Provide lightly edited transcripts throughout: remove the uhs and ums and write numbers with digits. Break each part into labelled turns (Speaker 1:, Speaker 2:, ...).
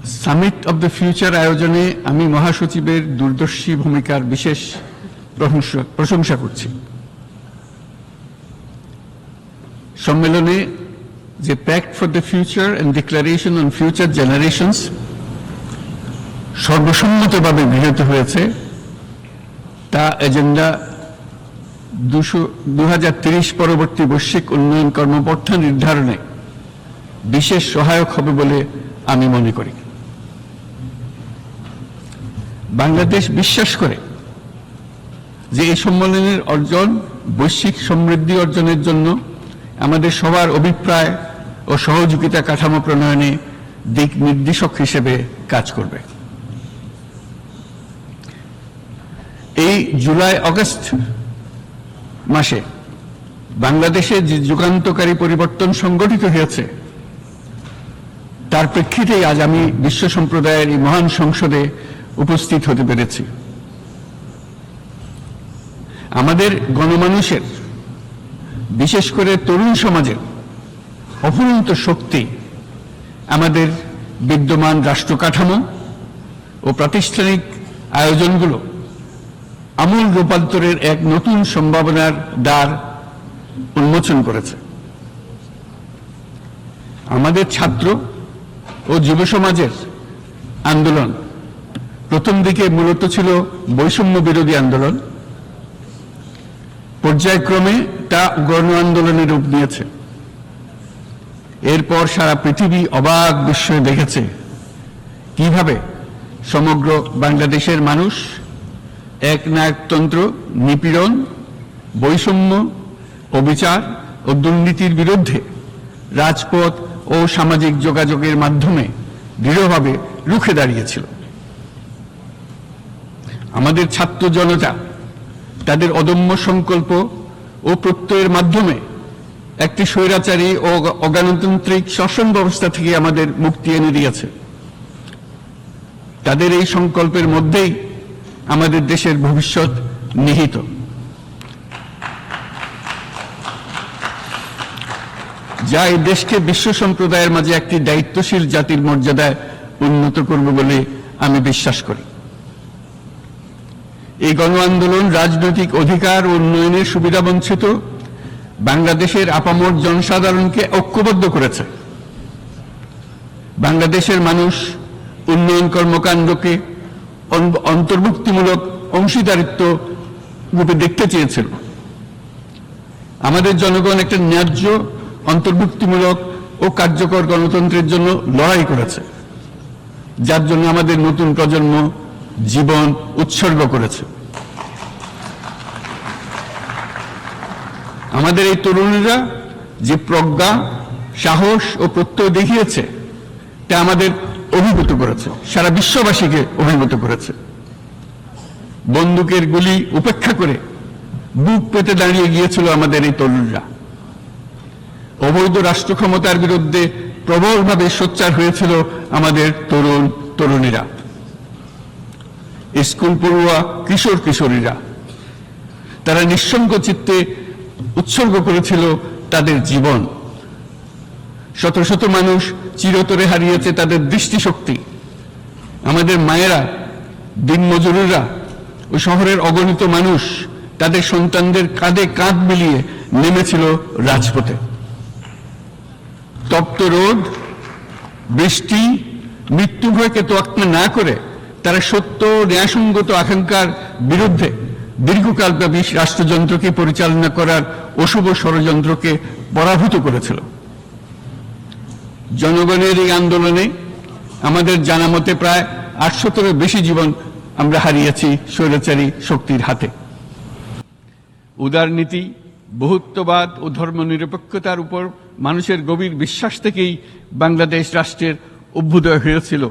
Speaker 1: Summit of the future আয়োজনে আমি মহাসচিবের দূরদর্শী ভূমিকার বিশেষ প্রশংসা করছি। সম্মেলনে যে pact for the future and declaration on future generations সর্বসম্মতভাবে গৃহীত হয়েছে, তা এজেন্ডা 2030 পরবর্তী বৈশ্বিক উন্নয়ন কর্মপন্থা নির্ধারণে বিশেষ সহায়ক হবে বলে আমি মনে করি। বাংলাদেশ বিশ্বাস করে যে এই সম্মেলনের অর্জন বৈশ্বিক সমৃদ্ধি অর্জনের জন্য আমাদের সবার অভিপ্রায় ও সহযোগিতা কাঠামো প্রণয়নে দিক নির্দেশক হিসেবে কাজ করবে। এই জুলাই আগস্ট মাসে বাংলাদেশে যে যুগান্তকারী পরিবর্তন সংগঠিত হয়েছে, তার প্রেক্ষিতেই আজ আমি বিশ্ব সম্প্রদায়ের এই মহান সংসদে উপস্থিত হতে পেরেছি। আমাদের গণমানুষের, বিশেষ করে তরুণ সমাজের অফুরন্ত শক্তি আমাদের বিদ্যমান রাষ্ট্র কাঠামো ও প্রাতিষ্ঠানিক আয়োজনগুলো আমূল রূপান্তরের এক নতুন সম্ভাবনার দ্বার উন্মোচন করেছে। আমাদের ছাত্র ও যুব সমাজের আন্দোলন প্রথম দিকে মূলত ছিল বৈষম্য বিরোধী আন্দোলন, পর্যায়ক্রমে তা গণ আন্দোলনের রূপ নিয়েছে। এরপর সারা পৃথিবী অবাক বিস্ময়ে দেখেছে কিভাবে সমগ্র বাংলাদেশের মানুষ একনায়কতন্ত্র, নিপীড়ন, বৈষম্য, অবিচার ও দুর্নীতির বিরুদ্ধে রাজপথ ও সামাজিক যোগাযোগের মাধ্যমে দৃঢ়ভাবে রুখে দাঁড়িয়েছিল। আমাদের ছাত্র জনতা তাদের অদম্য সংকল্প ও প্রত্যয়ের মাধ্যমে একটি স্বৈরাচারী ও অগণতান্ত্রিক শাসন ব্যবস্থা থেকে আমাদের মুক্তি এনে দিয়েছে। তাদের এই সংকল্পের মধ্যেই আমাদের দেশের ভবিষ্যৎ নিহিত। যা এই দেশকে বিশ্ব সম্প্রদায়ের মাঝে একটি দায়িত্বশীল জাতির মর্যাদায় উন্নত করবে বলে আমি বিশ্বাস করি। এই গণ আন্দোলন রাজনৈতিক অধিকার ও উন্নয়নের সুবিধা বঞ্চিত বাংলাদেশের আপামর জনসাধারণকে ঐক্যবদ্ধ করেছে। বাংলাদেশের মানুষ উন্নয়ন কর্মকাণ্ডকে অন্তর্ভুক্তিমূলক অংশীদারিত্ব রূপে দেখতে চেয়েছিল। আমাদের জনগণ একটা ন্যায্য, অন্তর্ভুক্তিমূলক ও কার্যকর গণতন্ত্রের জন্য লড়াই করেছে, যার জন্য আমাদের নতুন প্রজন্ম জীবন উৎসর্গ করেছে। আমাদের এই তরুণীরা যে প্রজ্ঞা, সাহস ও প্রত্যয় দেখিয়েছে, তা আমাদের অভিভূত করেছে, সারা বিশ্ববাসীকে অভিভূত করেছে। বন্দুকের গুলি উপেক্ষা করে বুক পেতে দাঁড়িয়ে গিয়েছিল আমাদের এই তরুণরা। অবৈধ রাষ্ট্র ক্ষমতার বিরুদ্ধে প্রবলভাবে সোচ্চার হয়েছিল আমাদের তরুণ তরুণীরা। স্কুল পড়ুয়া কিশোর কিশোরীরা তারা নিঃসঙ্গ চিত্তে উৎসর্গ করেছিল তাদের জীবন। শত শত মানুষ চিরতরে হারিয়েছে তাদের দৃষ্টিশক্তি। আমাদের মায়েরা, দিনমজুররা ও শহরের অগণিত মানুষ তাদের সন্তানদের কাঁধে কাঁধ মিলিয়ে নেমেছিল রাজপথে। তপ্ত রোদ, বৃষ্টি, মৃত্যু ভয়কে তোয়াক্কা না করে তারা সত্য, ন্যায়সঙ্গত আকাঙ্ক্ষার বিরুদ্ধে দীর্ঘকালব্যাপী রাষ্ট্রযন্ত্রকে পরিচালনা করার অশুভ ষড়যন্ত্রকে পরাভূত করেছিল। জনগণের এই আন্দোলনে আমাদের জানা মতে প্রায় 800-এর বেশি জীবন আমরা হারিয়েছি স্বৈরাচারী শক্তির হাতে। উদারনীতি, বহুত্ববাদ ও ধর্মনিরপেক্ষতার উপর মানুষের গভীর বিশ্বাস থেকেই বাংলাদেশ রাষ্ট্রের অভ্যুদয় হয়েছিল।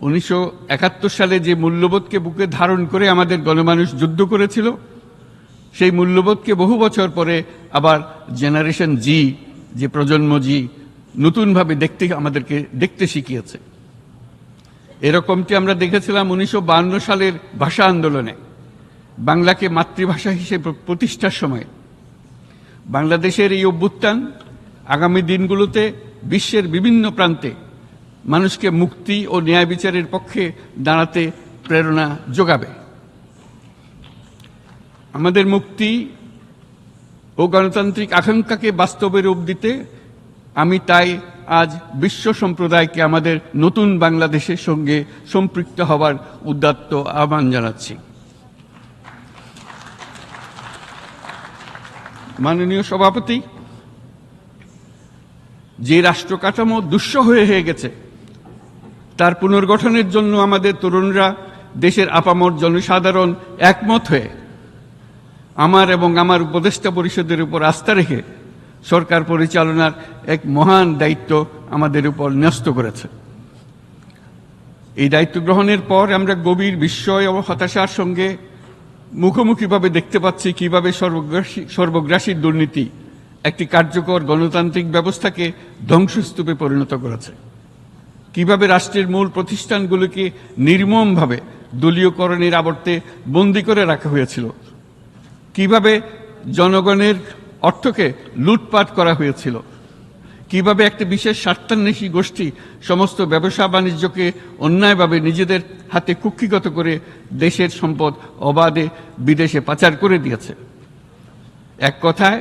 Speaker 1: 1971 সালে যে মূল্যবোধকে বুকে ধারণ করে আমাদের গণমানুষ যুদ্ধ করেছিল, সেই মূল্যবোধকে বহু বছর পরে আবার জেনারেশন জি, যে প্রজন্ম জি, নতুনভাবে আমাদেরকে দেখতে শিখিয়েছে। এরকমটি আমরা দেখেছিলাম 1952 সালের ভাষা আন্দোলনে, বাংলাকে মাতৃভাষা হিসেবে প্রতিষ্ঠার সময়। বাংলাদেশের এই অভ্যুত্থান আগামী দিনগুলোতে বিশ্বের বিভিন্ন প্রান্তে মানুষকে মুক্তি ও ন্যায় বিচারের পক্ষে দাঁড়াতে প্রেরণা যোগাবে। আমাদের মুক্তি ও গণতান্ত্রিক আকাঙ্ক্ষাকে বাস্তবে রূপ দিতে আমি তাই আজ বিশ্ব সম্প্রদায়কে আমাদের নতুন বাংলাদেশের সঙ্গে সম্পৃক্ত হওয়ার উদাত্ত আহ্বান জানাচ্ছি। মাননীয় সভাপতি, যে রাষ্ট্র কাঠামো দুঃসহ হয়ে গেছে তার পুনর্গঠনের জন্য আমাদের তরুণরা, দেশের আপামর জনসাধারণ একমত হয়ে আমার এবং আমার উপদেষ্টা পরিষদের উপর আস্থা রেখে সরকার পরিচালনার এক মহান দায়িত্ব আমাদের উপর ন্যস্ত করেছে। এই দায়িত্ব গ্রহণের পর আমরা গভীর বিস্ময় ও হতাশার সঙ্গে মুখোমুখিভাবে দেখতে পাচ্ছি কিভাবে সর্বগ্রাসী দুর্নীতি একটি কার্যকর গণতান্ত্রিক ব্যবস্থাকে ধ্বংসস্তূপে পরিণত করেছে, কিভাবে রাষ্ট্রের মূল প্রতিষ্ঠানগুলোকে নির্মমভাবে দলীয়করণের আবর্তে বন্দী করে রাখা হয়েছিল, কিভাবে জনগণের অর্থকে লুটপাট করা হয়েছিল, কিভাবে একটি বিশেষ স্বার্থান্বেষী গোষ্ঠী সমস্ত ব্যবসা বাণিজ্যকে অন্যায়ভাবে নিজেদের হাতে কুক্ষিগত করে দেশের সম্পদ অবাধে বিদেশে পাচার করে দিয়েছে। এক কথায়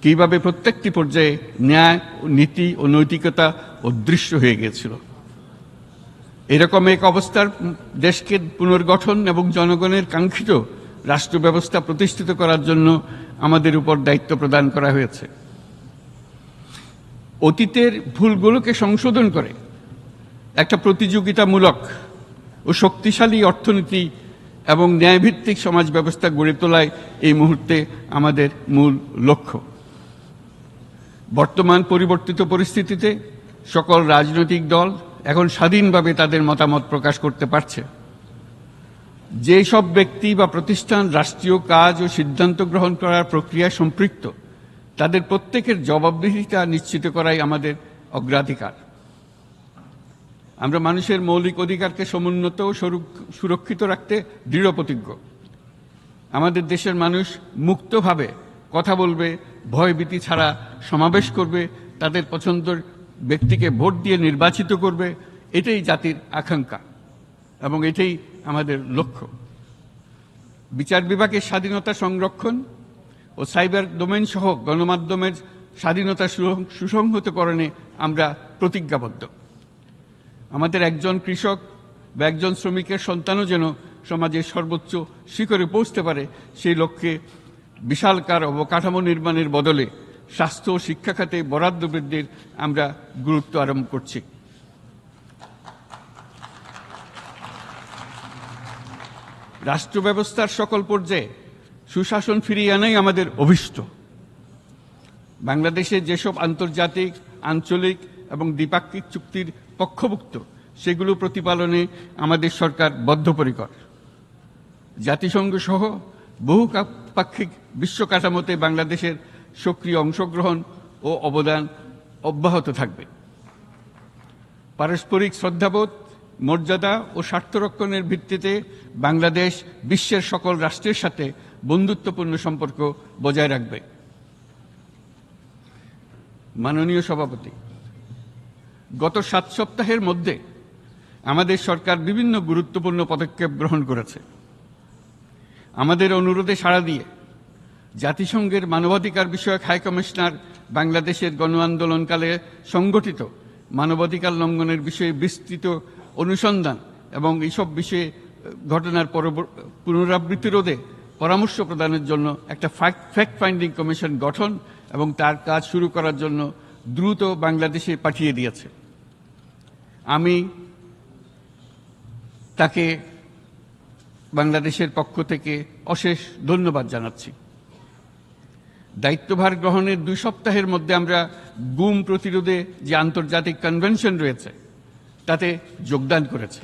Speaker 1: কিভাবে প্রত্যেকটি পর্যায়ে ন্যায়, নীতি ও নৈতিকতা অদৃশ্য হয়ে গিয়েছিল। এরকম এক অবস্থার দেশকে পুনর্গঠন এবং জনগণের কাঙ্ক্ষিত রাষ্ট্র ব্যবস্থা প্রতিষ্ঠিত করার জন্য আমাদের উপর দায়িত্ব প্রদান করা হয়েছে। অতীতের ভুলগুলোকে সংশোধন করে একটা প্রতিযোগিতামূলক ও শক্তিশালী অর্থনীতি এবং ন্যায়ভিত্তিক সমাজ ব্যবস্থা গড়ে তোলাই এই মুহূর্তে আমাদের মূল লক্ষ্য। বর্তমান পরিবর্তিত পরিস্থিতিতে সকল রাজনৈতিক দল এখন স্বাধীনভাবে তাদের মতামত প্রকাশ করতে পারছে। যেসব ব্যক্তি বা প্রতিষ্ঠান রাষ্ট্রীয় কাজ ও সিদ্ধান্ত গ্রহণ করার প্রক্রিয়ায় সম্পৃক্ত তাদের প্রত্যেকের জবাবদিহিতা নিশ্চিত করাই আমাদের অগ্রাধিকার। আমরা মানুষের মৌলিক অধিকারকে সমুন্নত ও সুরক্ষিত রাখতে দৃঢ়প্রতিজ্ঞ। আমাদের দেশের মানুষ মুক্তভাবে কথা বলবে, ভয়ভীতি ছাড়া সমাবেশ করবে, তাদের পছন্দের ব্যক্তিকে ভোট দিয়ে নির্বাচিত করবে, এটাই জাতির আকাঙ্ক্ষা এবং এটাই আমাদের লক্ষ্য। বিচার বিভাগের স্বাধীনতা সংরক্ষণ ও সাইবার ডোমেইন সহ গণমাধ্যমের স্বাধীনতা সুসংহতকরণে আমরা প্রতিজ্ঞাবদ্ধ। আমাদের একজন কৃষক বা একজন শ্রমিকের সন্তানও যেন সমাজের সর্বোচ্চ শিখরে পৌঁছতে পারে, সেই লক্ষ্যে বিশালকার অবকাঠামো নির্মাণের বদলে স্বাস্থ্য ও শিক্ষা খাতে বরাদ্দ বৃদ্ধির আমরা গুরুত্ব আরোপ করছি। রাষ্ট্র ব্যবস্থার সকল পর্যায়ে সুশাসন ফিরিয়ে আনাই আমাদের অভীষ্ট। বাংলাদেশে যেসব আন্তর্জাতিক, আঞ্চলিক এবং দ্বিপাক্ষিক চুক্তির পক্ষভুক্ত সেগুলো প্রতিপালনে আমাদের সরকার বদ্ধপরিকর। জাতিসংঘ সহ বহুপাক্ষিক বিশ্ব কাঠামোতে বাংলাদেশের সক্রিয় অংশগ্রহণ ও অবদান অব্যাহত থাকবে। পারস্পরিক শ্রদ্ধাবোধ, মর্যাদা ও স্বার্থরক্ষণের ভিত্তিতে বাংলাদেশ বিশ্বের সকল রাষ্ট্রের সাথে বন্ধুত্বপূর্ণ সম্পর্ক বজায় রাখবে। মাননীয় সভাপতি, গত 7 সপ্তাহের মধ্যে আমাদের সরকার বিভিন্ন গুরুত্বপূর্ণ পদক্ষেপ গ্রহণ করেছে। আমাদের অনুরোধে সাড়া দিয়ে জাতিসংঘের মানবাধিকার বিষয়ক হাই কমিশনার বাংলাদেশের গণ আন্দোলনকালে সংগঠিত মানবাধিকার লঙ্ঘনের বিষয়ে বিস্তৃত অনুসন্ধান এবং এইসব বিষয়ে ঘটনার পুনরাবৃত্তি রোধে পরামর্শ প্রদানের জন্য একটা ফ্যাক্ট ফাইন্ডিং কমিশন গঠন এবং তার কাজ শুরু করার জন্য দ্রুত বাংলাদেশে পাঠিয়ে দিয়েছে। আমি তাকে বাংলাদেশের পক্ষ থেকে অশেষ ধন্যবাদ জানাচ্ছি। দায়িত্বভার গ্রহণের 2 সপ্তাহের মধ্যে আমরা গুম প্রতিরোধে যে আন্তর্জাতিক কনভেনশন রয়েছে তাতে যোগদান করেছি।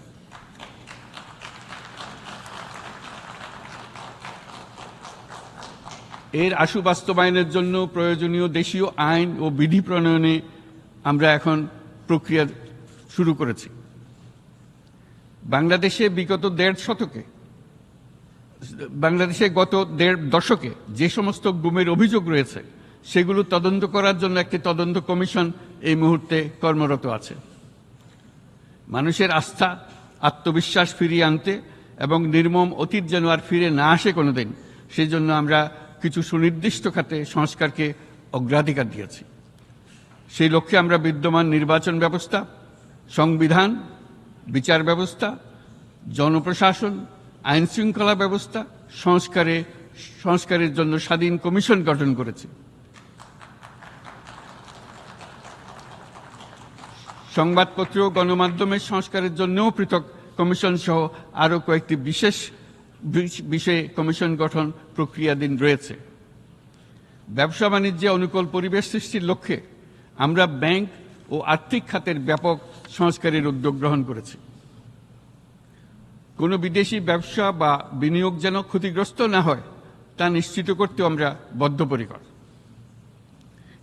Speaker 1: এর আশু বাস্তবায়নের জন্য প্রয়োজনীয় দেশীয় আইন ও বিধি প্রণয়নে আমরা এখন প্রক্রিয়া শুরু করেছি। বাংলাদেশে গত 1.5 দশকে যে সমস্ত গুমের অভিযোগ রয়েছে সেগুলো তদন্ত করার জন্য একটি তদন্ত কমিশন এই মুহূর্তে কর্মরত আছে। মানুষের আস্থা, আত্মবিশ্বাস ফিরিয়ে আনতে এবং নির্মম অতীত যেন আর ফিরে না আসে কোনোদিন, সেই জন্য আমরা কিছু সুনির্দিষ্ট খাতে সংস্কারকে অগ্রাধিকার দিয়েছি। সেই লক্ষ্যে আমরা বিদ্যমান নির্বাচন ব্যবস্থা, সংবিধান, বিচার ব্যবস্থা, জনপ্রশাসন, আইন শৃঙ্খলা ব্যবস্থা সংস্কারের জন্য স্বাধীন কমিশন গঠন করেছি। সংবাদপত্র ও গণমাধ্যমের সংস্কারের জন্যও পৃথক কমিশন সহ আরও কয়েকটি বিশেষ বিষয়ে কমিশন গঠন প্রক্রিয়াধীন রয়েছে। ব্যবসা বাণিজ্যে অনুকূল পরিবেশ সৃষ্টির লক্ষ্যে আমরা ব্যাংক ও আর্থিক খাতের ব্যাপক সংস্কারের উদ্যোগ গ্রহণ করেছি। কোনো বিদেশি ব্যবসা বা বিনিয়োগ যেন ক্ষতিগ্রস্ত না হয় তা নিশ্চিত করতে আমরা বদ্ধপরিকর।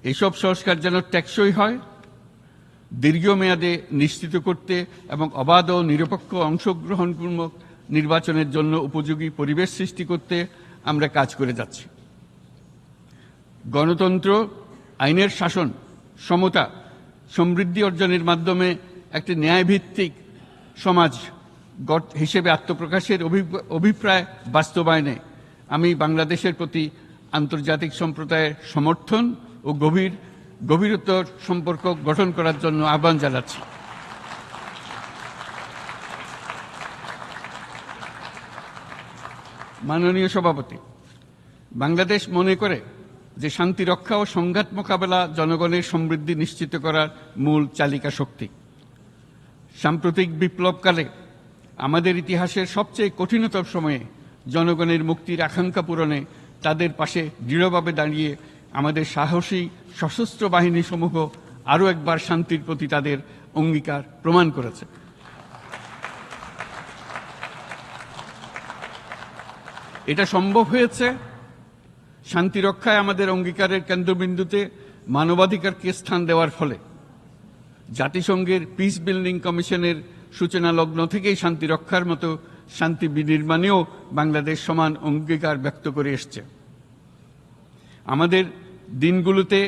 Speaker 1: এইসব সংস্কার যেন টেকসই হয়, দীর্ঘমেয়াদে নিশ্চিত করতে এবং অবাধ ও নিরপেক্ষ অংশগ্রহণমূলক নির্বাচনের জন্য উপযোগী পরিবেশ সৃষ্টি করতে আমরা কাজ করে যাচ্ছি। গণতন্ত্র, আইনের শাসন, সমতা, সমৃদ্ধি অর্জনের মাধ্যমে একটি ন্যায়ভিত্তিক সমাজ হিসেবে আত্মপ্রকাশের অভিপ্রায় বাস্তবায়নে আমি বাংলাদেশের প্রতি আন্তর্জাতিক সম্প্রদায়ের সমর্থন ও গভীরতর সম্পর্ক গঠন করার জন্য আহ্বান জানাচ্ছি। মাননীয় সভাপতি, বাংলাদেশ মনে করে যে শান্তি রক্ষা ও সংঘাত মোকাবেলা জনগণের সমৃদ্ধি নিশ্চিত করার মূল চালিকা শক্তি। সাম্প্রতিক বিপ্লবকালে আমাদের ইতিহাসের সবচেয়ে কঠিনতম সময়ে জনগণের মুক্তির আকাঙ্ক্ষা পূরণে তাদের পাশে দৃঢ়ভাবে দাঁড়িয়ে আমাদের সাহসী সশস্ত্র বাহিনীসমূহ আরও একবার শান্তির প্রতি তাদের অঙ্গীকার প্রমাণ করেছে। এটা সম্ভব হয়েছে শান্তি রক্ষায় আমাদের অঙ্গীকারের কেন্দ্রবিন্দুতে মানবাধিকারকে স্থান দেওয়ার ফলে। জাতিসংঘের পিস বিল্ডিং কমিশনের সূচনা লগ্ন থেকেই শান্তি রক্ষার মতো শান্তি বিনির্মাণেও বাংলাদেশ সমান অঙ্গীকার ব্যক্ত করে এসছে। আমাদের দিনগুলোতে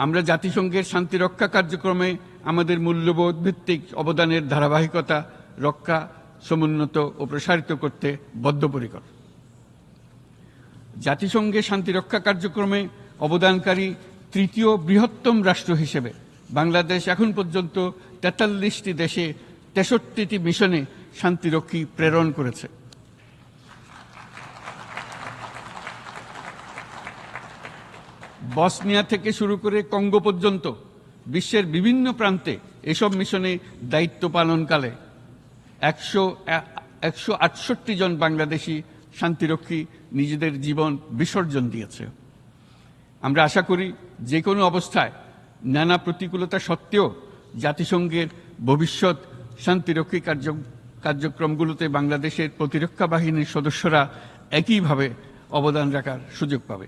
Speaker 1: আমরা জাতিসংঘের শান্তি রক্ষা কার্যক্রমে আমাদের মূল্যবোধ ভিত্তিক অবদানের ধারাবাহিকতা রক্ষা, সমুন্নত ও প্রসারিত করতে বদ্ধপরিকর। জাতিসংঘের শান্তিরক্ষা কার্যক্রমে অবদানকারী তৃতীয় বৃহত্তম রাষ্ট্র হিসেবে বাংলাদেশ এখন পর্যন্ত ৪৩টি দেশে ৬৩টি মিশনে শান্তিরক্ষী প্রেরণ করেছে। বসনিয়া থেকে শুরু করে কঙ্গো পর্যন্ত বিশ্বের বিভিন্ন প্রান্তে এসব মিশনে দায়িত্ব পালনকালে ১৬৮ জন বাংলাদেশি শান্তিরক্ষী নিজেদের জীবন বিসর্জন দিয়েছে। আমরা আশা করি যে কোনো অবস্থায় নানা প্রতিকূলতা সত্ত্বেও জাতিসংঘের ভবিষ্যৎ শান্তিরক্ষী কার্যক্রমগুলোতে বাংলাদেশের প্রতিরক্ষা বাহিনীর সদস্যরা একইভাবে অবদান রাখার সুযোগ পাবে।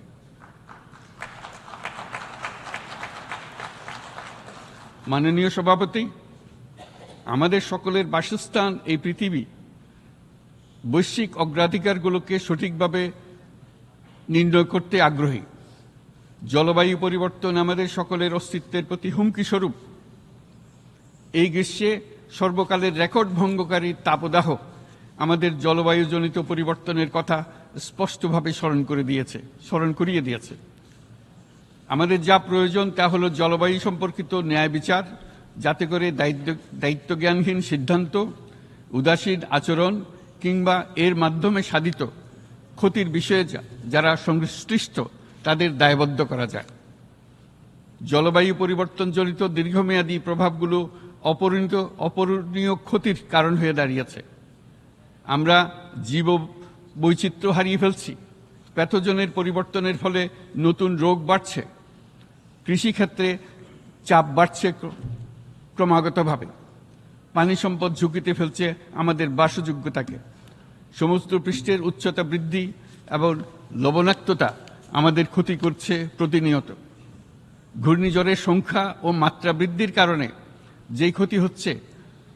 Speaker 1: মাননীয় সভাপতি, আমাদের সকলের বাসস্থান এই পৃথিবী বৈশ্বিক অগ্রাধিকারগুলোকে সঠিকভাবে নির্ণয় করতে আগ্রহী। জলবায়ু পরিবর্তন আমাদের সকলের অস্তিত্বের প্রতি হুমকি স্বরূপ। এই গ্রীষ্মে সর্বকালের রেকর্ড ভঙ্গকারী তাপদাহ আমাদের জলবায়ুজনিত পরিবর্তনের কথা স্পষ্টভাবে স্মরণ করিয়ে দিয়েছে। আমাদের যা প্রয়োজন তা হলো জলবায়ু সম্পর্কিত ন্যায় বিচার, যাতে করে দায়িত্বজ্ঞানহীন সিদ্ধান্ত, উদাসীন আচরণ কিংবা এর মাধ্যমে সাধিত ক্ষতির বিষয়ে যারা সংশ্লিষ্ট তাদের দায়বদ্ধ করা যায়। জলবায়ু পরিবর্তনজনিত দীর্ঘমেয়াদী প্রভাবগুলো অপূরণীয় ক্ষতির কারণ হয়ে দাঁড়িয়েছে। আমরা জীব বৈচিত্র্য হারিয়ে ফেলছি, প্যাথোজেনের পরিবর্তনের ফলে নতুন রোগ বাড়ছে, কৃষিক্ষেত্রে চাপ বাড়ছে ক্রমাগতভাবে, পানি সম্পদ ঝুঁকিতে ফেলছে আমাদের বাসযোগ্যতাকে, সমুদ্র পৃষ্ঠের উচ্চতা বৃদ্ধি এবং লবণাক্ততা আমাদের ক্ষতি করছে প্রতিনিয়ত। ঘূর্ণিঝড়ের সংখ্যা ও মাত্রা বৃদ্ধির কারণে যেই ক্ষতি হচ্ছে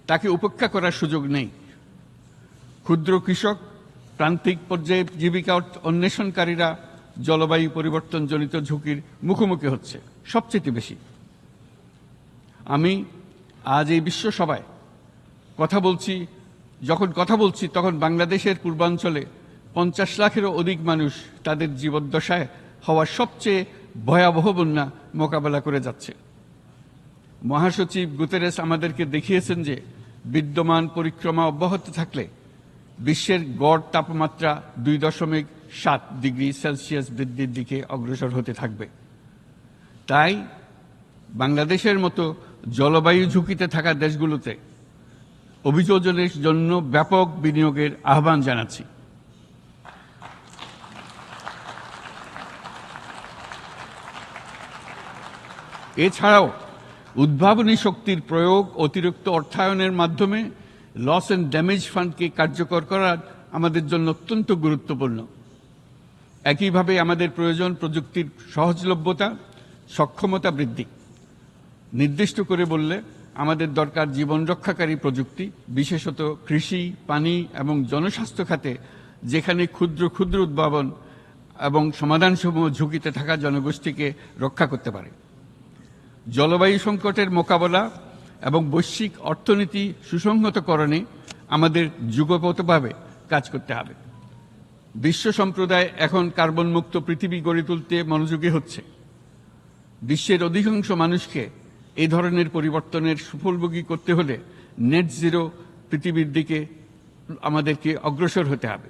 Speaker 1: তাকে উপেক্ষা করার সুযোগ নেই। ক্ষুদ্র কৃষক, প্রান্তিক পর্যায়ে জীবিকা অন্বেষণকারীরা জলবায়ু পরিবর্তনজনিত ঝুঁকির মুখোমুখি হচ্ছে সবচেয়ে বেশি। আমি আজ এই বিশ্ব সভায় যখন কথা বলছি তখন বাংলাদেশের পূর্বাঞ্চলে 50 লাখেরও অধিক মানুষ তাদের জীবদ্দশায় হওয়া সবচেয়ে ভয়াবহ বন্যা মোকাবেলা করে যাচ্ছে। মহাসচিব গুতেরেস আমাদেরকে দেখিয়েছেন যে বিদ্যমান পরিক্রমা অব্যাহত থাকলে বিশ্বের গড় তাপমাত্রা 2.7 ডিগ্রি সেলসিয়াস বৃদ্ধির দিকে অগ্রসর হতে থাকবে। তাই বাংলাদেশের মতো জলবায়ু ঝুঁকিতে থাকা দেশগুলোতে অভিযোজনের জন্য ব্যাপক বিনিয়োগের আহ্বান জানাচ্ছি। এছাড়াও উদ্ভাবনী শক্তির প্রয়োগ, অতিরিক্ত অর্থায়নের মাধ্যমে লস অ্যান্ড ড্যামেজ ফান্ডকে কার্যকর করা আমাদের জন্য অত্যন্ত গুরুত্বপূর্ণ। একইভাবে আমাদের প্রয়োজন প্রযুক্তির সহজলভ্যতা, সক্ষমতা বৃদ্ধি। নির্দিষ্ট করে বললে আমাদের দরকার জীবন রক্ষাকারী প্রযুক্তি, বিশেষত কৃষি, পানি এবং জনস্বাস্থ্য খাতে, যেখানে ক্ষুদ্র ক্ষুদ্র উদ্ভাবন এবং সমাধানসমূহ ঝুঁকিতে থাকা জনগোষ্ঠীকে রক্ষা করতে পারে। জলবায়ু সংকটের মোকাবেলা এবং বৈশ্বিক অর্থনীতি সুসংহতকরণে আমাদের যুগপৎভাবে কাজ করতে হবে। বিশ্ব সম্প্রদায় এখন কার্বন মুক্ত পৃথিবী গড়ে তুলতে মনোযোগী হচ্ছে। বিশ্বের অধিকাংশ মানুষকে এই ধরনের পরিবর্তনের সুফলভোগী করতে হলে নেট জিরো পৃথিবীর দিকে আমাদেরকে অগ্রসর হতে হবে।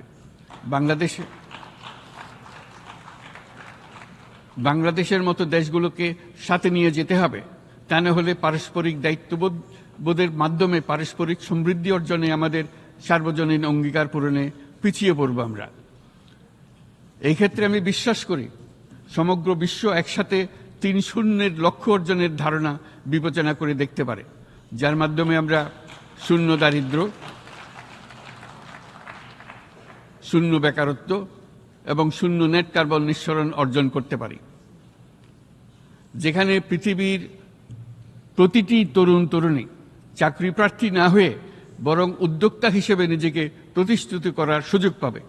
Speaker 1: বাংলাদেশের মতো দেশগুলোকে সাথে নিয়ে যেতে হবে। তা না হলে পারস্পরিক দায়িত্ববোধের মাধ্যমে পারস্পরিক সমৃদ্ধি অর্জনে আমাদের সার্বজনীন অঙ্গীকার পূরণে পিছিয়ে পড়ব আমরা। এই ক্ষেত্রে আমি বিশ্বাস করি সমগ্র বিশ্ব একসাথে 3-0 লক্ষ্য অর্জনের ধারণা বিবেচনা করে দেখতে পারে, যার মাধ্যমে আমরা শূন্য দারিদ্র, শূন্য বেকারত্ব এবং শূন্য নেট কার্বন নিঃসরণ অর্জন করতে পারি। যেখানে পৃথিবীর প্রতিটি তরুণ তরুণী চাকরি প্রার্থী না হয়ে বরং উদ্যোক্তা হিসেবে নিজেকে প্রতিষ্ঠিত করার সুযোগ পাবে।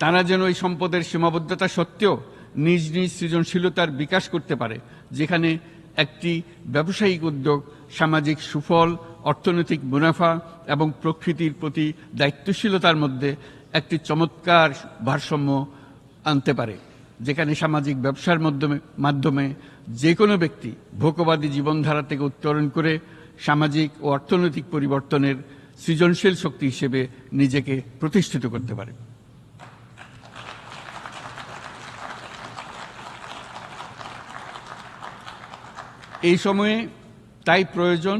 Speaker 1: তারা যেন এই সম্পদের সীমাবদ্ধতা সত্ত্বেও নিজ নিজ সৃজনশীলতার বিকাশ করতে পারে, যেখানে একটি ব্যবসায়িক উদ্যোগ সামাজিক সুফল, অর্থনৈতিক মুনাফা এবং প্রকৃতির প্রতি দায়িত্বশীলতার মধ্যে একটি চমৎকার ভারসাম্য আনতে পারে, যেখানে সামাজিক ব্যবসার মাধ্যমে যে কোনো ব্যক্তি ভোগবাদী জীবনধারা থেকে উত্তরণ করে সামাজিক ও অর্থনৈতিক পরিবর্তনের সৃজনশীল শক্তি হিসেবে নিজেকে প্রতিষ্ঠিত করতে পারে। এই সময়ে তাই প্রয়োজন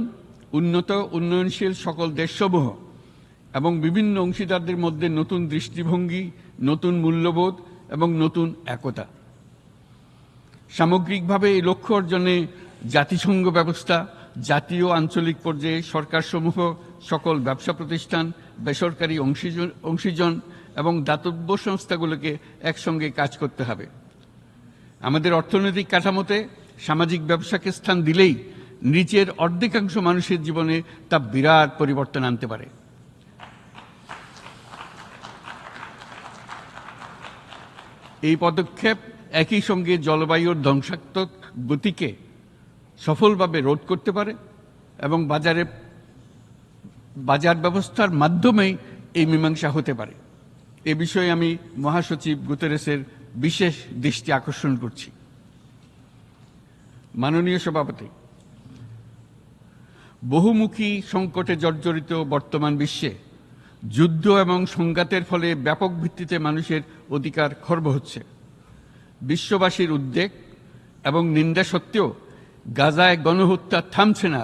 Speaker 1: উন্নত উন্নয়নশীল সকল দেশসমূহ এবং বিভিন্ন অংশীদারদের মধ্যে নতুন দৃষ্টিভঙ্গি, নতুন মূল্যবোধ এবং নতুন একতা। সামগ্রিকভাবে এই লক্ষ্য অর্জনে জাতিসংঘ ব্যবস্থা, জাতীয় আঞ্চলিক পর্যায়ে সরকারসমূহ, সকল ব্যবসা প্রতিষ্ঠান, বেসরকারি অংশীজন এবং দাতব্য সংস্থাগুলোকে একসঙ্গে কাজ করতে হবে। আমাদের অর্থনৈতিক কাঠামোতে সামাজিক ব্যবসাকে স্থান দিলেই নিচের অর্ধেকাংশ মানুষের জীবনে তা বিরাট পরিবর্তন আনতে পারে। এই পদক্ষেপ একই সঙ্গে জলবায়ুর ধ্বংসাত্মক গতিকে সফলভাবে রোধ করতে পারে এবং বাজার ব্যবস্থার মাধ্যমেই এই মীমাংসা হতে পারে। এ বিষয়ে আমি মহাসচিব গুতেরেসের বিশেষ দৃষ্টি আকর্ষণ করছি। মাননীয় সভাপতি, বহুমুখী সংকটে জর্জরিত বর্তমান বিশ্বে যুদ্ধ এবং সংঘাতের ফলে ব্যাপক ভিত্তিতে মানুষের অধিকার খর্ব হচ্ছে। বিশ্ববাসীর উদ্বেগ এবং নিন্দা সত্ত্বেও গাজায় গণহত্যা থামছে না।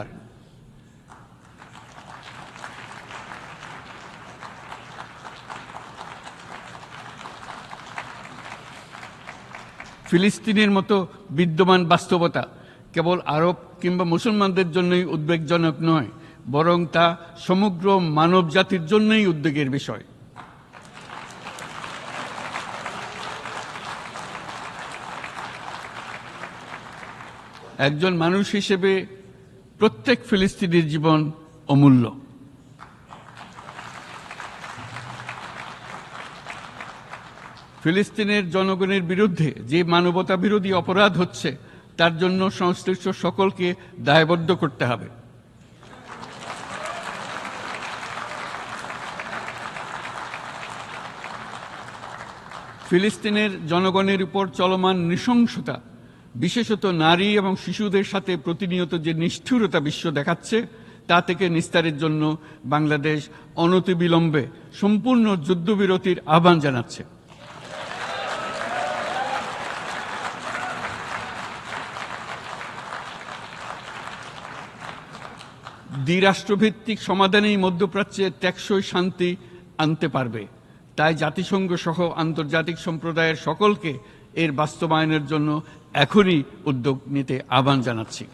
Speaker 1: ফিলিস্তিনের মতো বিদ্যমান বাস্তবতা কেবল আরব কিংবা মুসলমানদের জন্যই উদ্বেগজনক নয়, বরং তা সমগ্র মানব জাতির জন্যই উদ্বেগের বিষয়। একজন মানুষ হিসেবে প্রত্যেক ফিলিস্তিনির জীবন অমূল্য। ফিলিস্তিনের জনগণের বিরুদ্ধে যে মানবতা বিরোধী অপরাধ হচ্ছে তার জন্য সংশ্লিষ্ট সকলকে দায়বদ্ধ করতে হবে। ফিলিস্তিনের জনগণের উপর চলমান নৃশংসতা, বিশেষত নারী এবং শিশুদের সাথে প্রতিনিয়ত যে নিষ্ঠুরতা বিশ্ব দেখাচ্ছে, তা থেকে নিস্তারের জন্য বাংলাদেশ অনতিবিলম্বে সম্পূর্ণ যুদ্ধবিরতির আহ্বান জানাচ্ছে। দ্বিরাষ্ট্রভিত্তিক সমাধানেই মধ্যপ্রাচ্যে টেকসই শান্তি আনতে পারবে। তাই জাতিসংঘ সহ আন্তর্জাতিক সম্প্রদায়ের সকলকে এর বাস্তবায়নের জন্য এখনই উদ্যোগ নিতে আহ্বান জানাচ্ছি।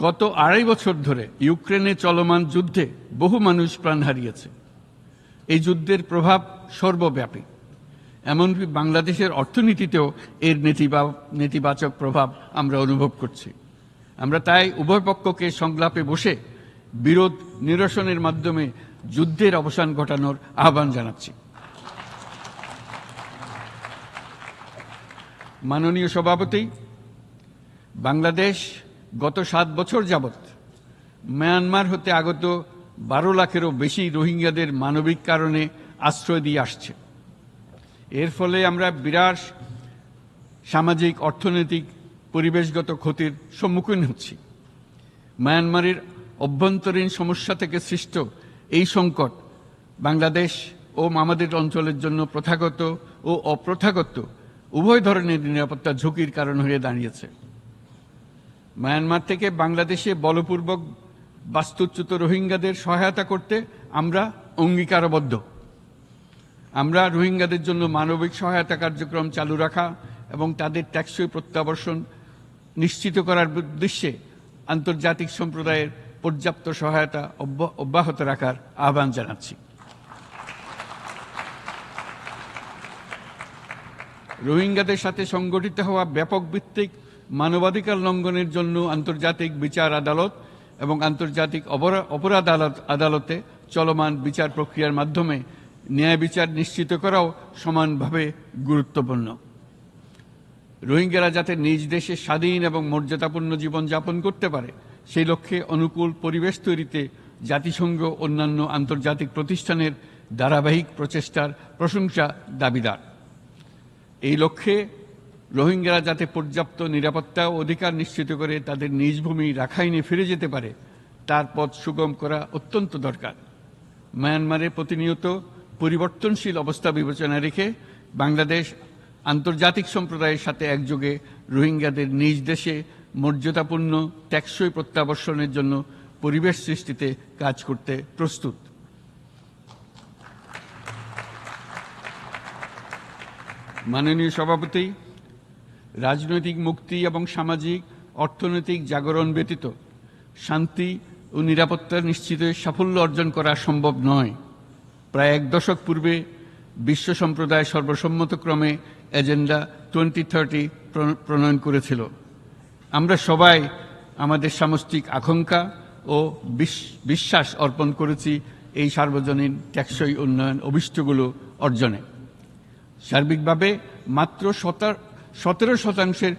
Speaker 1: গত 2.5 বছর ধরে ইউক্রেনে চলমান যুদ্ধে বহু মানুষ প্রাণ হারিয়েছে। এই যুদ্ধের প্রভাব সর্বব্যাপী, এমনকি বাংলাদেশের অর্থনীতিতেও এর নেতিবাচক প্রভাব আমরা অনুভব করছি। আমরা তাই উভয় পক্ষকে সংলাপে বসে বিরোধ নিরসনের মাধ্যমে যুদ্ধের অবসান ঘটানোর আহ্বান জানাচ্ছি। মাননীয় সভাপতি, বাংলাদেশ গত 7 বছর যাবৎ মিয়ানমার হতে আগত 12 লাখেরও বেশি রোহিঙ্গাদের মানবিক কারণে আশ্রয় দিয়ে আসছে। এর ফলে আমরা বিরাট সামাজিক, অর্থনৈতিক, পরিবেশগত ক্ষতির সম্মুখীন হচ্ছি। মিয়ানমারের অভ্যন্তরীণ সমস্যা থেকে সৃষ্ট এই সংকট বাংলাদেশ ও আমাদের অঞ্চলের জন্য প্রথাগত ও অপ্রথাগত উভয় ধরনের নিরাপত্তা ঝুঁকির কারণ হয়ে দাঁড়িয়েছে। মিয়ানমার থেকে বাংলাদেশে বলপূর্বক বাস্তুচ্যুত রোহিঙ্গাদের সহায়তা করতে আমরা অঙ্গীকারবদ্ধ। আমরা রোহিঙ্গাদের জন্য মানবিক সহায়তা কার্যক্রম চালু রাখা এবং তাদের টেকসই প্রত্যাবর্তন নিশ্চিত করার উদ্দেশ্যে আন্তর্জাতিক সম্প্রদায়ের পর্যাপ্ত সহায়তা অব্যাহত রাখার আহ্বান জানাচ্ছি। রোহিঙ্গাদের সাথে সংগঠিত হওয়া ব্যাপক ভিত্তিক মানবাধিকার লঙ্ঘনের জন্য আন্তর্জাতিক বিচার আদালত এবং আন্তর্জাতিক অপরাধ আদালতে চলমান বিচার প্রক্রিয়ার মাধ্যমে ন্যায় বিচার নিশ্চিত করাও সমানভাবে গুরুত্বপূর্ণ। রোহিঙ্গারা যাতে নিজ দেশে স্বাধীন এবং মর্যাদাপূর্ণ জীবন যাপন করতে পারে, সেই লক্ষ্যে অনুকূল পরিবেশ তৈরিতে জাতিসংঘ অন্যান্য আন্তর্জাতিক প্রতিষ্ঠানের ধারাবাহিক প্রচেষ্টার প্রশংসা দাবিদার। এই লক্ষ্যে রোহিঙ্গারা যাতে পর্যাপ্ত নিরাপত্তা ও অধিকার নিশ্চিত করে তাদের নিজ ভূমি রাখাইনে ফিরে যেতে পারে, তার পথ সুগম করা অত্যন্ত দরকার। মিয়ানমারে প্রতিনিয়ত পরিবর্তনশীল অবস্থা বিবেচনা রেখে বাংলাদেশ আন্তর্জাতিক সম্প্রদায়ের সাথে একযোগে রোহিঙ্গাদের নিজ দেশে মর্যাদাপূর্ণ টেকসই প্রত্যাবর্তনের জন্য পরিবেশ সৃষ্টিতে কাজ করতে প্রস্তুত। মাননীয় সভাপতি, রাজনৈতিক মুক্তি এবং সামাজিক অর্থনৈতিক জাগরণ ব্যতীত শান্তি ও নিরাপত্তা নিশ্চিতে সাফল্য অর্জন করা সম্ভব নয়। প্রায় 1 দশক পূর্বে বিশ্ব সম্প্রদায় সর্বসম্মতক্রমে এজেন্ডা 2030 প্রণয়ন করেছিল। আমরা সবাই আমাদের সামষ্টিক আকাঙ্ক্ষা ও বিশ্বাস অর্পণ করেছি এই সার্বজনীন টেকসই উন্নয়ন অভিষ্টগুলো অর্জনে। সার্বিকভাবে মাত্র 17%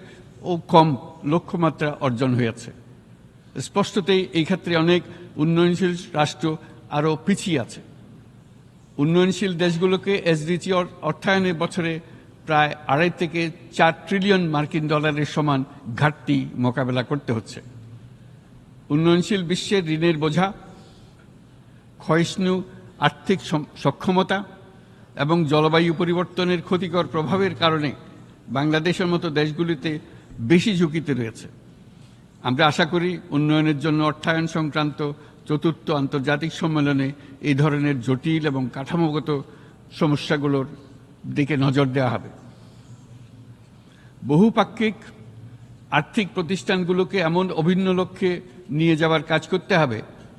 Speaker 1: ও কম লক্ষ্যমাত্রা অর্জন হয়েছে। স্পষ্টতই এই ক্ষেত্রে অনেক উন্নয়নশীল রাষ্ট্র আরও পিছিয়ে আছে। উন্নয়নশীল দেশগুলোকে এসডিজি অর্থায়নের বছরে প্রায় 2.5 থেকে 4 ট্রিলিয়ন মার্কিন ডলারের সমান ঘাটতি মোকাবেলা করতে হচ্ছে। উন্নয়নশীল বিশ্বের ঋণের বোঝা, ক্ষয়িষ্ণু আর্থিক সক্ষমতা এবং জলবায়ু পরিবর্তনের ক্ষতিকর প্রভাবের কারণে বাংলাদেশের মতো দেশগুলিতে বেশি ঝুঁকিতে রয়েছে। আমরা আশা করি উন্নয়নের জন্য অর্থায়ন সংক্রান্ত 4র্থ আন্তর্জাতিক সম্মেলনে এই ধরনের জটিল এবং কাঠামোগত সমস্যাগুলোর দিকে নজর দেওয়া হবে। বহুপাক্ষিক আর্থিক প্রতিষ্ঠানগুলোকে এমন অভিন্ন লক্ষ্যে নিয়ে যাওয়ার কাজ করতে হবে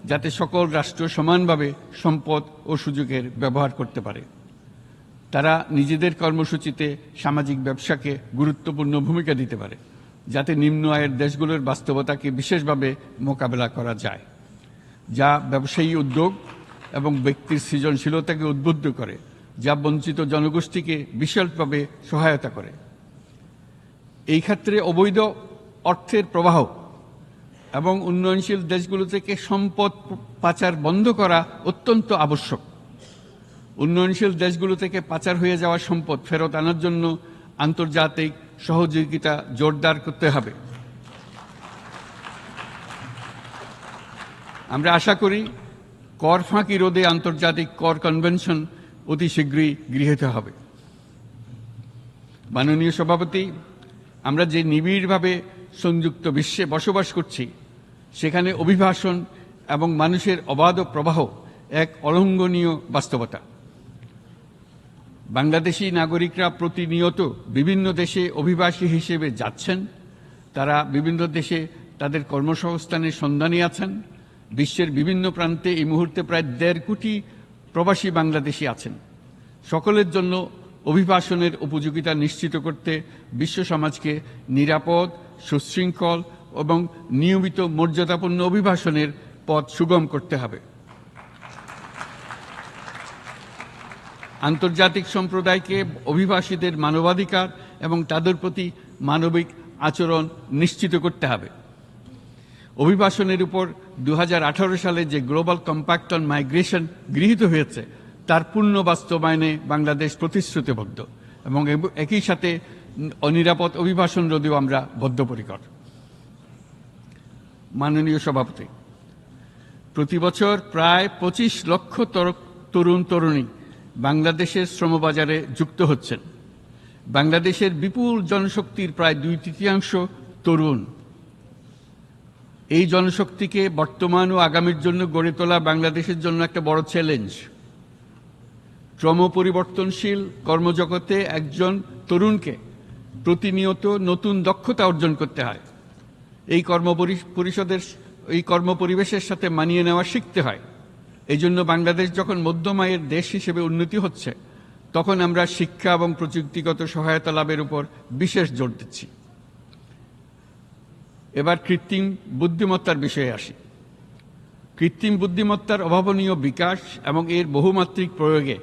Speaker 1: যাতে সকল রাষ্ট্র সমানভাবে সম্পদ ও সুযোগের ব্যবহার করতে পারে। তারা নিজেদের কর্মসূচিতে সামাজিক ব্যবসাকে গুরুত্বপূর্ণ ভূমিকা দিতে পারে, যাতে নিম্ন আয়ের দেশগুলোর বাস্তবতাকে বিশেষভাবে মোকাবেলা করা যায়, যা ব্যবসায়ী উদ্যোগ এবং ব্যক্তির সৃজনশীলতাকে উদ্বুদ্ধ করে যা বঞ্চিত জনগোষ্ঠীকে বিশালভাবে সহায়তা করে। এই ক্ষেত্রে অবৈধ অর্থের প্রবাহ এবং উন্নয়নশীল দেশগুলো থেকে সম্পদ পাচার বন্ধ করা অত্যন্ত আবশ্যক। উন্নয়নশীল দেশগুলো থেকে পাচার হয়ে যাওয়া সম্পদ ফেরত আনার জন্য আন্তর্জাতিক সহযোগিতা জোরদার করতে হবে। আমরা আশা করি কর ফাঁকি রোধে আন্তর্জাতিক কর কনভেনশন অতি শীঘ্রই গৃহীত হবে। মাননীয় সভাপতি, আমরা যে নিবিড়ভাবে সংযুক্ত বিশ্বে বসবাস করছি, সেখানে অভিবাসন এবং মানুষের অবাধ প্রবাহ এক অলঙ্ঘনীয় বাস্তবতা। বাংলাদেশি নাগরিকরা প্রতিনিয়ত বিভিন্ন দেশে অভিবাসী হিসেবে যাচ্ছেন। তারা বিভিন্ন দেশে তাদের কর্মসংস্থানের সন্ধানে আছেন। বিশ্বের বিভিন্ন প্রান্তে এই মুহূর্তে প্রায় 1.5 কোটি প্রবাসী বাংলাদেশি আছেন। সকলের জন্য অভিবাসনের উপযোগিতা নিশ্চিত করতে বিশ্ব সমাজকে নিরাপদ, সুশৃঙ্খল এবং নিয়মিত মর্যাদাপূর্ণ অভিবাসনের পথ সুগম করতে হবে। আন্তর্জাতিক সম্প্রদায়কে অভিবাসীদের মানবাধিকার এবং তাদের প্রতি মানবিক আচরণ নিশ্চিত করতে হবে। অভিবাসনের উপর 2018 সালে যে গ্লোবাল কম্প্যাক্ট অন মাইগ্রেশন গৃহীত হয়েছে, তার পূর্ণ বাস্তবায়নে বাংলাদেশ প্রতিশ্রুতিবদ্ধ এবং একই সাথে অনিরাপদ অভিবাসন রোধেও আমরা বদ্ধপরিকর। মাননীয় সভাপতি, প্রতি বছর প্রায় 25 লক্ষ তরুণ তরুণী বাংলাদেশের শ্রমবাজারে যুক্ত হচ্ছেন। বাংলাদেশের বিপুল জনশক্তির প্রায় 2/3 তরুণ। এই জনশক্তিকে বর্তমান ও আগামীর জন্য গড়ে তোলা বাংলাদেশের জন্য একটা বড় চ্যালেঞ্জ। ক্রমপরিবর্তনশীল কর্মজগতে একজন তরুণকে প্রতিনিয়ত নতুন দক্ষতা অর্জন করতে হয়। এই কর্মপরিবেশের সাথে মানিয়ে নেওয়া শিখতে হয়। এই জন্য বাংলাদেশ যখন মধ্যম আয়ের দেশ হিসেবে উন্নতি হচ্ছে, তখন আমরা শিক্ষা এবং প্রযুক্তিগত সহায়তা লাভের উপর বিশেষ জোর দিচ্ছি। এবার কৃত্রিম বুদ্ধিমত্তার বিষয়ে আসি। কৃত্রিম বুদ্ধিমত্তার অভাবনীয় বিকাশ এবং এর বহুমাত্রিক প্রয়োগে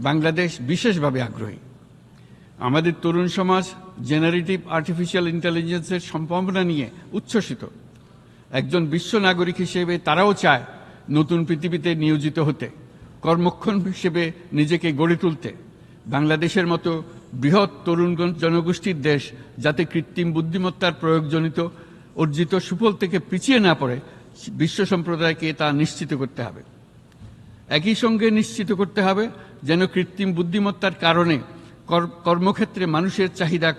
Speaker 1: বাংলাদেশ বিশেষভাবে আগ্রহী। আমাদের তরুণ সমাজ জেনারেটিভ আর্টিফিশিয়াল ইন্টেলিজেন্সের সম্ভাবনা নিয়ে উচ্ছ্বসিত। একজন বিশ্ব নাগরিক হিসেবে তারাও চায় নতুন পৃথিবীতে নিয়োজিত হতে, কর্মক্ষম হিসেবে নিজেকে গড়ে তুলতে। বাংলাদেশের মতো বৃহৎ তরুণ জনগোষ্ঠীর দেশ যাতে কৃত্রিম বুদ্ধিমত্তার প্রয়োগজনিত অর্জিত সুফল থেকে পিছিয়ে না পড়ে, বিশ্ব সম্প্রদায়কে তা নিশ্চিত করতে হবে। একই সঙ্গে নিশ্চিত করতে হবে যেন কৃত্রিম বুদ্ধিমত্তার কারণে কর্মক্ষেত্রে মানুষের চাহিদা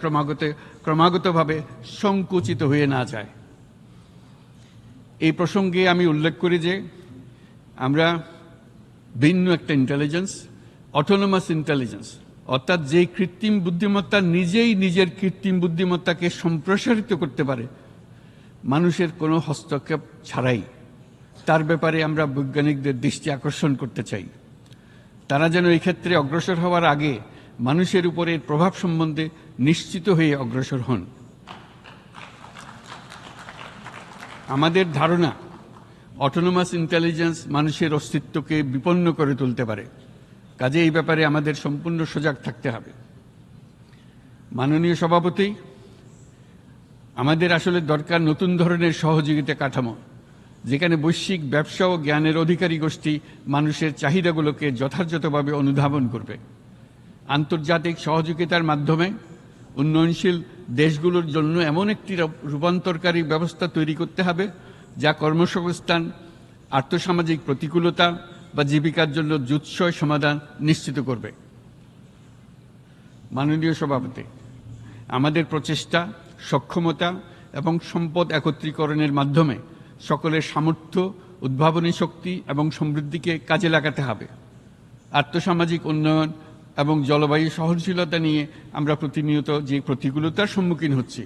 Speaker 1: ক্রমাগতভাবে সংকুচিত হয়ে না যায়। এই প্রসঙ্গে আমি উল্লেখ করি যে আমরা ভিন্ন একটা ইন্টেলিজেন্স, অটোনোমাস ইন্টেলিজেন্স, অর্থাৎ যে কৃত্রিম বুদ্ধিমত্তা নিজেই নিজের কৃত্রিম বুদ্ধিমত্তাকে সম্প্রসারিত করতে পারে মানুষের কোনো হস্তক্ষেপ ছাড়াই, তার ব্যাপারে আমরা বৈজ্ঞানিকদের দৃষ্টি আকর্ষণ করতে চাই। তারা যেন এই ক্ষেত্রে অগ্রসর হওয়ার আগে মানুষের উপরের প্রভাব সম্বন্ধে নিশ্চিত হয়ে অগ্রসর হন। আমাদের ধারণা, অটোনোমাস ইন্টেলিজেন্স মানুষের অস্তিত্বকে বিপন্ন করে তুলতে পারে। কাজে এই ব্যাপারে আমাদের সম্পূর্ণ সজাগ থাকতে হবে। মাননীয় সভাপতি, আমাদের আসলে দরকার নতুন ধরনের সহযোগিতা কাঠামো, যেখানে বৈশ্বিক ব্যবসা ও জ্ঞানের অধিকারী গোষ্ঠী মানুষের চাহিদাগুলোকে যথাযথভাবে অনুধাবন করবে। আন্তর্জাতিক সহযোগিতার মাধ্যমে উন্নয়নশীল দেশগুলোর জন্য এমন একটি রূপান্তরকারী ব্যবস্থা তৈরি করতে হবে যা কর্মসংস্থান, আর্থসামাজিক প্রতিকূলতা বা জীবিকার জন্য যুৎসয় সমাধান নিশ্চিত করবে। মাননীয় সভাপতি, আমাদের প্রচেষ্টা, সক্ষমতা এবং সম্পদ একত্রীকরণের মাধ্যমে সকলের সামর্থ্য, উদ্ভাবনী শক্তি এবং সমৃদ্ধিকে কাজে লাগাতে হবে। আর্থসামাজিক উন্নয়ন এবং জলবায়ু সহনশীলতা নিয়ে আমরা প্রতিনিয়ত যে প্রতিকূলতার সম্মুখীন হচ্ছি,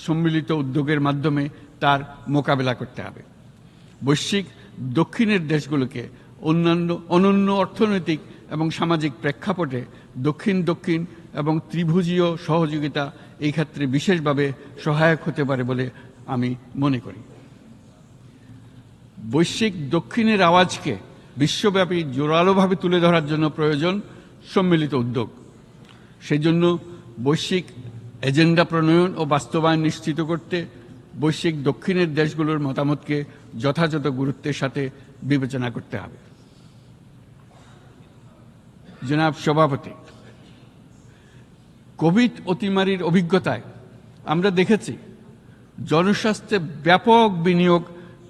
Speaker 1: সম্মিলিত উদ্যোগের মাধ্যমে তার মোকাবেলা করতে হবে। বৈশ্বিক দক্ষিণের দেশগুলোকে অনন্য অর্থনৈতিক এবং সামাজিক প্রেক্ষাপটে দক্ষিণ দক্ষিণ এবং ত্রিভুজীয় সহযোগিতা এই ক্ষেত্রে বিশেষভাবে সহায়ক হতে পারে বলে আমি মনে করি। বৈশ্বিক দক্ষিণের আওয়াজকে বিশ্বব্যাপী জোরালোভাবে তুলে ধরার জন্য প্রয়োজন সম্মিলিত উদ্যোগ। সেই জন্য বৈশ্বিক এজেন্ডা প্রণয়ন ও বাস্তবায়ন নিশ্চিত করতে বৈশ্বিক দক্ষিণের দেশগুলোর মতামতকে যথাযথ গুরুত্বের সাথে বিবেচনা করতে হবে। জনাব সভাপতি, কোভিড অতিমারির অভিজ্ঞতায় আমরা দেখেছি জনস্বাস্থ্যে ব্যাপক বিনিয়োগ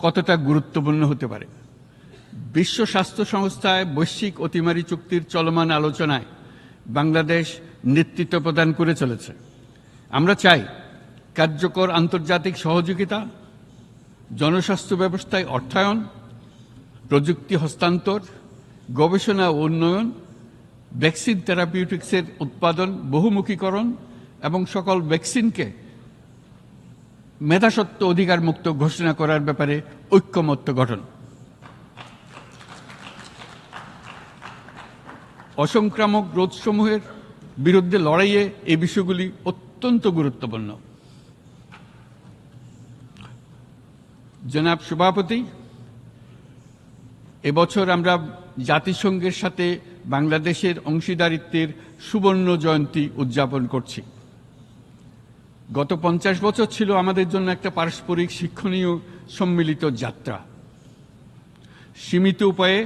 Speaker 1: কতটা গুরুত্বপূর্ণ হতে পারে। বিশ্ব স্বাস্থ্য সংস্থায় বৈশ্বিক অতিমারি চুক্তির চলমান আলোচনায় বাংলাদেশ নেতৃত্ব প্রদান করে চলেছে। আমরা চাই কার্যকর আন্তর্জাতিক সহযোগিতা, জনস্বাস্থ্য ব্যবস্থায় অর্থায়ন, প্রযুক্তি হস্তান্তর, গবেষণা ও উন্নয়ন, ভ্যাকসিন থেরাপিউটিক্সের উৎপাদন বহুমুখীকরণ এবং সকল ভ্যাকসিনকে মেধাস্বত্ব অধিকার মুক্ত ঘোষণা করার ব্যাপারে ঐক্যমত্য গঠন। অসংক্রামক রোগসমূহের বিরুদ্ধে লড়াইয়ে এই বিষয়গুলি অত্যন্ত গুরুত্বপূর্ণ। জনাব সভাপতি, এবছর আমরা জাতিসংঘের সাথে বাংলাদেশের অংশীদারিত্বের সুবর্ণ জয়ন্তী উদযাপন করছি। গত 50 বছর ছিল আমাদের জন্য একটা পারস্পরিক শিক্ষণীয় সম্মিলিত যাত্রা। সীমিত উপায়ে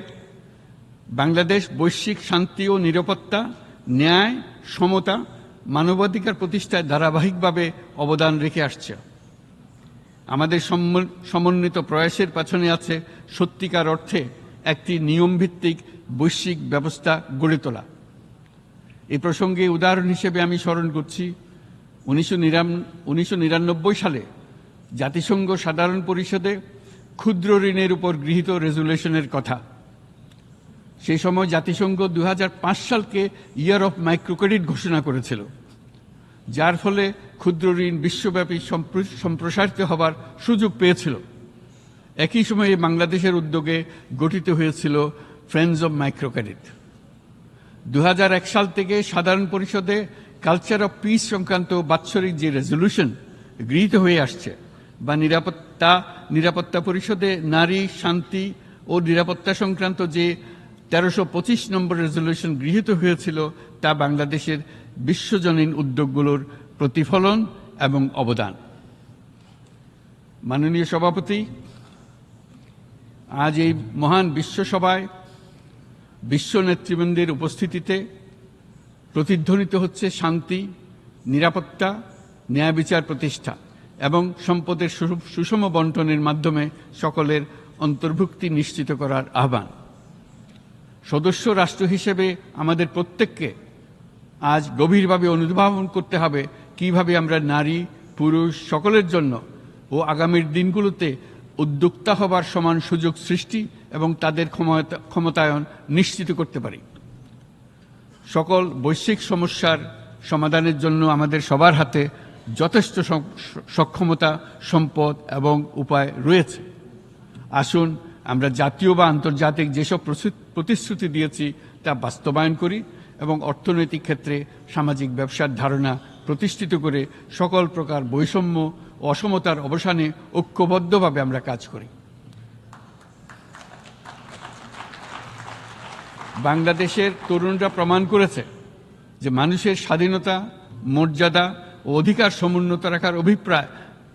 Speaker 1: বাংলাদেশ বৈশ্বিক শান্তি ও নিরাপত্তা, ন্যায়, সমতা, মানবাধিকার প্রতিষ্ঠায় ধারাবাহিকভাবে অবদান রেখে আসছে। আমাদের সমন্বিত প্রয়াসের পেছনে আছে সত্যিকার অর্থে একটি নিয়মভিত্তিক বৈশ্বিক ব্যবস্থা গড়ে তোলা। এই প্রসঙ্গে উদাহরণ হিসেবে আমি স্মরণ করছি 1999 সালে জাতিসংঘ সাধারণ পরিষদে ক্ষুদ্র ঋণের উপর গৃহীত রেজুলেশনের কথা। সেই সময় জাতিসংঘ 2005 সালকে ইয়ার অফ মাইক্রোক্রেডিট ঘোষণা করেছিল, যার ফলে ক্ষুদ্র ঋণ বিশ্বব্যাপী সম্প্রসারিত হবার সুযোগ পেয়েছিল। একই সময়ে বাংলাদেশের উদ্যোগে গঠিত হয়েছিল ফ্রেন্ডস অব মাইক্রোক্রেডিট। 2001 সাল থেকে সাধারণ পরিষদে কালচার অফ পিস সংক্রান্ত বাৎসরিক যে রেজলিউশন গৃহীত হয়ে আসছে, বা নিরাপত্তা পরিষদে নারী, শান্তি ও নিরাপত্তা সংক্রান্ত যে 1325 নম্বর রেজলিউশন গৃহীত হয়েছিল, তা বাংলাদেশের বিশ্বজনীন উদ্যোগগুলোর প্রতিফলন এবং অবদান। মাননীয় সভাপতি, আজ এই মহান বিশ্বসভায় বিশ্ব নেতৃবৃন্দের উপস্থিতিতে প্রতিধ্বনিত হচ্ছে শান্তি, নিরাপত্তা, ন্যায় বিচার প্রতিষ্ঠা এবং সম্পদের সুষম বন্টনের মাধ্যমে সকলের অন্তর্ভুক্তি নিশ্চিত করার আহ্বান। সদস্য রাষ্ট্র হিসেবে আমাদের প্রত্যেককে আজ গভীরভাবে অনুধাবন করতে হবে কিভাবে আমরা নারী, পুরুষ সকলের জন্য ও আগামীর দিনগুলোতে উদ্যোক্তা হবার সমান সুযোগ সৃষ্টি এবং তাদের ক্ষমতায়ন নিশ্চিত করতে পারি। সকল বৈশ্বিক সমস্যার সমাধানের জন্য আমাদের সবার হাতে যথেষ্ট সক্ষমতা, সম্পদ এবং উপায় রয়েছে। আসুন আমরা জাতীয় বা আন্তর্জাতিক যেসব প্রতিশ্রুতি দিয়েছি তা বাস্তবায়ন করি এবং অর্থনৈতিক ক্ষেত্রে সামাজিক ব্যবসার ধারণা প্রতিষ্ঠিত করে সকল প্রকার বৈষম্য ও অসমতার অবসানে ঐক্যবদ্ধভাবে আমরা কাজ করি। বাংলাদেশের তরুণরা প্রমাণ করেছে যে মানুষের স্বাধীনতা, মর্যাদা ও অধিকার সমুন্নত রাখার অভিপ্রায়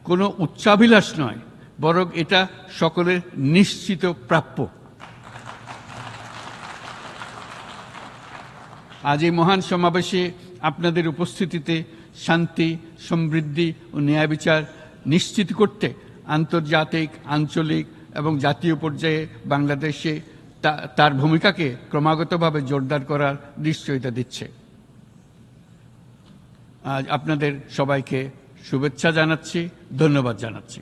Speaker 1: কোনো উচ্চাভিলাষ নয়, বরং এটা সকলের নিশ্চিত প্রাপ্য। আজ এই মহান সমাবেশে আপনাদের উপস্থিতিতে শান্তি, সমৃদ্ধি ও ন্যায় বিচার নিশ্চিত করতে আন্তর্জাতিক, আঞ্চলিক এবং জাতীয় পর্যায়ে বাংলাদেশে তার ভূমিকাকে ক্রমাগতভাবে জোরদার করার নিশ্চয়তা দিচ্ছে। আজ আপনাদের সবাইকে শুভেচ্ছা জানাচ্ছি, ধন্যবাদ জানাচ্ছি।